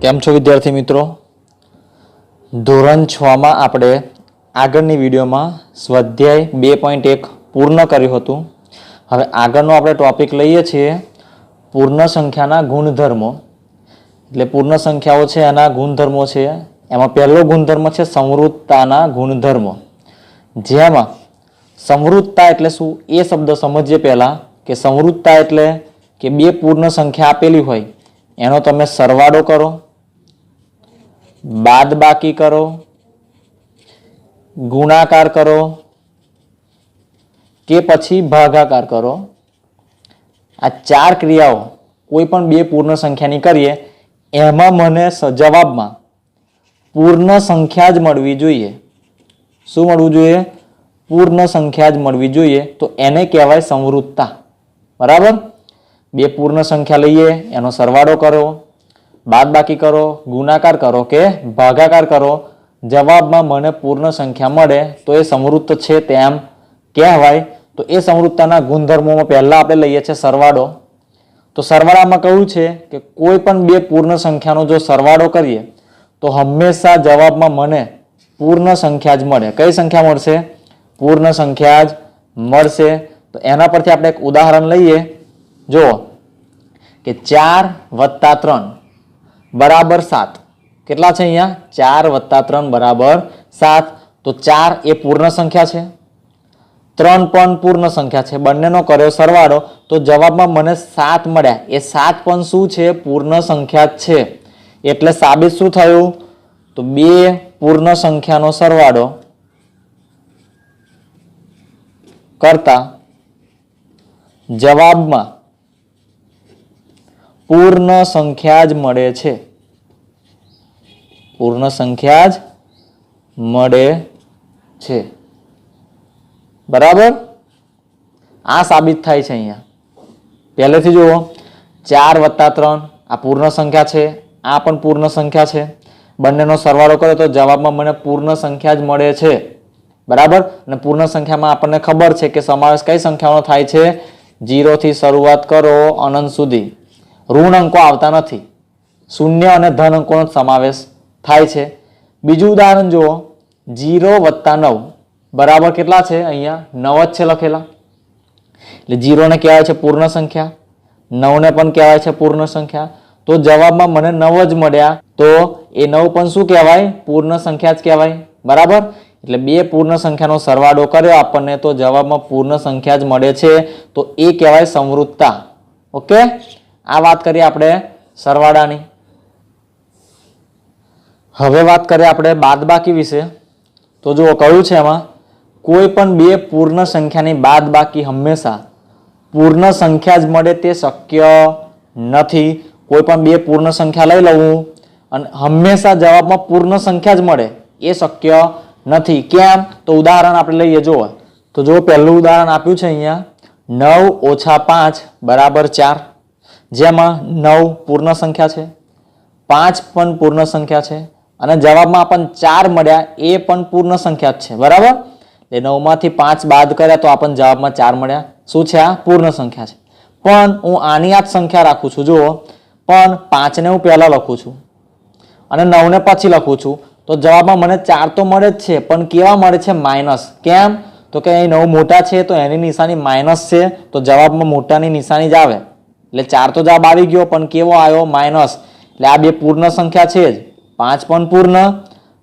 કેમ છો વિદ્યાર્થી મિત્રો? ધોરણ 6 માં આપણે આગળની વિડીયોમાં સ્વાધ્યાય 2.1 પૂર્ણ કર્યું હતું. હવે આગળનો આપણે ટોપિક લઈએ છીએ પૂર્ણ સંખ્યાના ગુણધર્મો. એટલે પૂર્ણ સંખ્યાઓ છે એના ગુણધર્મો છે. એમાં પહેલો ગુણધર્મ છે સમૃદ્ધતાના ગુણધર્મો. જેમાં સમૃદ્ધતા એટલે શું એ શબ્દ સમજીએ પહેલા કે સમૃદ્ધતા એટલે કે બે પૂર્ણ સંખ્યા આપેલી હોય એનો તમે સરવાળો કરો, બાદબાકી કરો, ગુણાકાર કરો કે પછી ભાગાકાર કરો. આ ચાર ક્રિયાઓ કોઈ પણ બે પૂર્ણ સંખ્યાની કરીએ એમાં મને જવાબમાં પૂર્ણ સંખ્યા જ મળવી જોઈએ. શું મળવું જોઈએ? પૂર્ણ સંખ્યા જ મળવી જોઈએ. તો એને કહેવાય સમૃદ્ધતા. બરાબર? બે પૂર્ણ સંખ્યા લઈએ, એનો સરવાળો કરો, બાદબાકી કરો, ગુણાકાર કરો કે ભાગાકાર કરો, જવાબમાં મને પૂર્ણ સંખ્યા મળે તો એ સમૃદ્ધ છે તેમ કહેવાય. તો એ સમૃદ્ધતાના ગુણધર્મોમાં પહેલા આપણે લઈએ છીએ સરવાળો. તો સરવાળામાં કહ્યું છે કે કોઈ પણ બે પૂર્ણ સંખ્યાનો જો સરવાળો કરીએ તો હંમેશા જવાબમાં મને પૂર્ણ સંખ્યા જ મળે. કઈ સંખ્યા મળશે? પૂર્ણ સંખ્યા જ મળશે. તો એના પરથી આપણે એક ઉદાહરણ લઈએ. જુઓ કે 4 + 3 બરાબર 7. કેટલા છે અહીંયા? 4 + 3 બરાબર 7. તો 4 એ પૂર્ણ સંખ્યા છે, 3 પણ પૂર્ણ સંખ્યા છે. બંનેનો કર્યો સરવાળો તો જવાબમાં મને 7 મળ્યા. એ 7 પણ શું છે? પૂર્ણ સંખ્યા જ છે. એટલે સાબિત શું થયું? તો બે પૂર્ણ સંખ્યાનો સરવાળો કરતા જવાબમાં પૂર્ણ સંખ્યા જ મળે છે. પૂર્ણ સંખ્યા જ મળે છે. બરાબર? આ સાબિત થાય છે અહીંયા. પહેલેથી જુઓ 4 + 3 આ પૂર્ણ સંખ્યા છે, આ પણ પૂર્ણ સંખ્યા છે. બંનેનો સરવાળો કરો તો જવાબમાં મને પૂર્ણ સંખ્યા જ મળે છે. બરાબર? અને પૂર્ણ સંખ્યામાં આપણને ખબર છે કે સમાવેશ કઈ સંખ્યાનો થાય છે? 0 થી શરૂઆત કરો અનંત સુધી. ઋણ અંકો આવતા નથી. શૂન્ય અને ધન અંકોનો સમાવેશ થાય છે. બીજું ઉદાહરણ જુઓ 0 + 9 બરાબર કેટલા છે? અહીંયા 9 જ છે લખેલા. એટલે 0 ને કહેવાય છે પૂર્ણ સંખ્યા, 9 ને પણ કહેવાય છે પૂર્ણ સંખ્યા. તો જવાબમાં મને 9 જ મળ્યા. તો એ 9 પણ શું કહેવાય? પૂર્ણ સંખ્યા જ કહેવાય. બરાબર? એટલે બે પૂર્ણ સંખ્યાનો સરવાળો કર્યો આપણને તો જવાબમાં પૂર્ણ સંખ્યા જ મળે છે. તો એ કહેવાય સમૃદ્ધતા. ઓકે? આ વાત કરીએ આપણે સરવાળાની. હવે વાત કરીએ આપણે બાદબાકી વિશે. તો જો કહ્યું છે એમાં કોઈ પણ બે પૂર્ણ સંખ્યાની બાદબાકી હંમેશા પૂર્ણ સંખ્યા જ મળે તે શક્ય નથી. કોઈ પણ બે પૂર્ણ સંખ્યા લઈ લઉં અને હંમેશા જવાબમાં પૂર્ણ સંખ્યા જ મળે એ શક્ય નથી. કેમ? તો ઉદાહરણ આપણે લઈએ. જુઓ તો જો પહેલું ઉદાહરણ આપ્યું છે અહીંયા 9 - 5 બરાબર 4. જેમાં 9 પૂર્ણ સંખ્યા છે, 5 પણ પૂર્ણ સંખ્યા છે અને જવાબમાં આપણને 4 મળ્યા એ પણ પૂર્ણ સંખ્યા જ છે. બરાબર? એ 9 માંથી 5 બાદ કર્યા તો આપણને જવાબમાં 4 મળ્યા. શું છે? આ પૂર્ણ સંખ્યા છે. પણ હું આની આ જ સંખ્યા રાખું છું. જુઓ પણ 5 ને હું પહેલા લખું છું અને 9 ને પછી લખું છું તો જવાબમાં મને 4 તો મળે જ છે, પણ કેવા મળે છે? માઇનસ. કેમ? તો કે અહીં 9 મોટા છે તો એની નિશાની માઇનસ છે, તો જવાબમાં મોટાની નિશાની જ આવે. એટલે 4 તો જવાબ આવી ગયો પણ કેવો આવ્યો? માઇનસ. એટલે આ બે પૂર્ણ સંખ્યા છે જ. 5 પણ પૂર્ણ,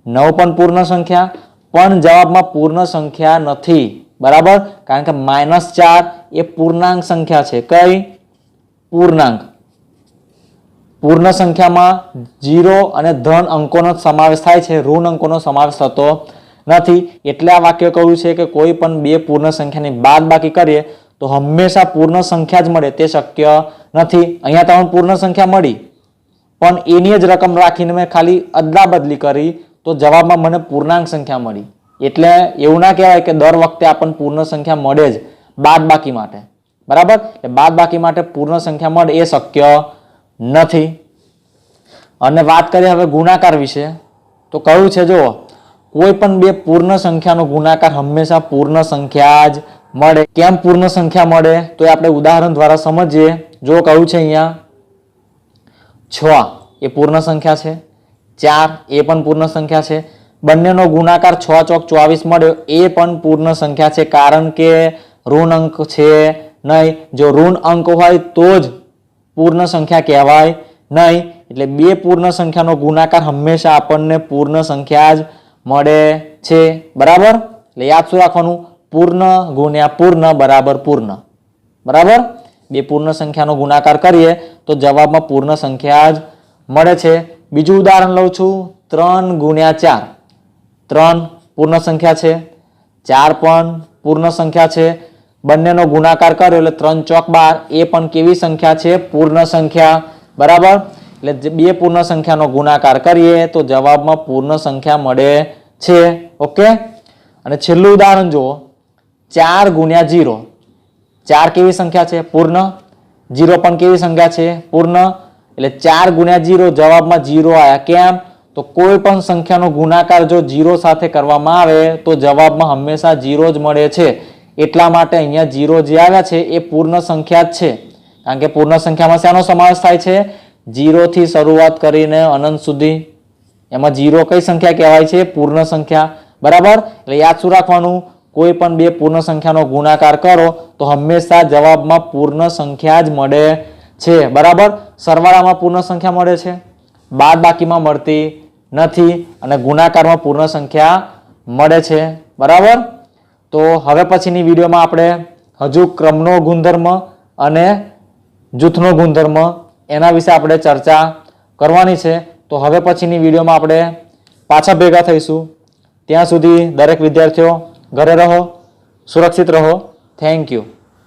9 પણ પૂર્ણ સંખ્યા, પણ જવાબમાં પૂર્ણ સંખ્યા નથી. બરાબર? કારણ કે -4 એ પૂર્ણાંક સંખ્યા છે. કઈ? પૂર્ણાંક. પૂર્ણ સંખ્યામાં 0 અને ધન અંકોનો સમાવેશ થાય છે, ઋણ અંકોનો સમાવેશ થતો નથી. એટલે આ વાક્ય કહ્યું છે કે કોઈ પણ બે પૂર્ણ સંખ્યાની બાદબાકી કરીએ તો હંમેશા પૂર્ણ સંખ્યા જ મળે તે શક્ય નથી. અહીંયા તમને પૂર્ણ સંખ્યા મળી પણ એની જ રકમ રાખીને મેં ખાલી અદલા બદલી કરી તો જવાબમાં મને પૂર્ણાંક સંખ્યા મળી. એટલે એવું ના કહેવાય કે દર વખતે આપણને પૂર્ણ સંખ્યા મળે જ બાદબાકી માટે. બરાબર? એટલે બાદબાકી માટે પૂર્ણ સંખ્યા મળે એ શક્ય નથી. અને વાત કરીએ હવે ગુણાકાર વિશે. તો કહ્યું છે જો કોઈ પણ બે પૂર્ણ સંખ્યાનો ગુણાકાર હંમેશા પૂર્ણ સંખ્યા જ મળે. કેમ પૂર્ણ સંખ્યા મળે તો આપણે ઉદાહરણ દ્વારા સમજીએ. જો કહ્યું છે અહીંયા 6 એ પૂર્ણ સંખ્યા છે, 4 એ પણ પૂર્ણ સંખ્યા છે, બંનેનો ગુણાકાર 6 ચોક 24 મળ્યો એ પણ પૂર્ણ સંખ્યા છે, કારણ કે ઋણ અંક છે નહીં. જો ઋણ અંક હોય તો જ પૂર્ણ સંખ્યા કહેવાય નહીં. એટલે બે પૂર્ણ સંખ્યાનો ગુણાકાર હંમેશા આપણને પૂર્ણ સંખ્યા જ મળે છે. બરાબર. એટલે યાદ શું રાખવાનું? પૂર્ણ ગુણ્યા પૂર્ણ બરાબર પૂર્ણ. બરાબર. બે પૂર્ણ સંખ્યાનો ગુણાકાર કરીએ તો જવાબમાં પૂર્ણ સંખ્યા જ મળે છે. બીજું ઉદાહરણ લઉં છું. 3 ગુણ્યા 4. 3 પૂર્ણ સંખ્યા છે, 4 પણ પૂર્ણ સંખ્યા છે. બંનેનો ગુણાકાર કર્યો એટલે 3 ચોક 12 એ પણ કેવી સંખ્યા છે? પૂર્ણ સંખ્યા. બરાબર. એટલે બે પૂર્ણ સંખ્યાનો ગુણાકાર કરીએ તો જવાબમાં પૂર્ણ સંખ્યા મળે છે. ઓકે. અને છેલ્લું ઉદાહરણ જુઓ. 4 ગુણ્યા 0. 4 કેવી સંખ્યા છે? પૂર્ણ. 0 પણ કેવી સંખ્યા છે? પૂર્ણ. એટલે 4 ગુણ્યા 0 જવાબમાં 0 આયા. કેમ? તો કોઈ પણ સંખ્યાનો ગુણાકાર જો 0 સાથે કરવામાં આવે તો જવાબમાં હંમેશા 0 જ મળે છે. એટલા માટે અહીંયા 0 જે આવ્યા છે એ પૂર્ણ સંખ્યા જ છે. કારણ કે પૂર્ણ સંખ્યામાં શેનો સમાવેશ થાય છે? 0 થી શરૂઆત કરીને અનંત સુધી. એમાં 0 કઈ સંખ્યા કહેવાય છે? પૂર્ણ સંખ્યા. બરાબર. એટલે યાદ શું રાખવાનું? કોઈ પણ બે પૂર્ણ સંખ્યાનો ગુણાકાર કરો તો હંમેશા જવાબમાં પૂર્ણ સંખ્યા જ મળે છે. બરાબર. સરવાળામાં પૂર્ણ સંખ્યા મળે છે, બાદબાકીમાં મળતી નથી, અને ગુણાકારમાં પૂર્ણ સંખ્યા મળે છે. બરાબર. તો હવે પછીની વિડીયોમાં આપણે હજુ ક્રમનો ગુણધર્મ અને જૂથનો ગુણધર્મ એના વિશે આપણે ચર્ચા કરવાની છે. તો હવે પછીની વિડીયોમાં આપણે પાછા ભેગા થઈશું. ત્યાં સુધી દરેક વિદ્યાર્થીઓ ઘરે રહો, સુરક્ષિત રહો. Thank you.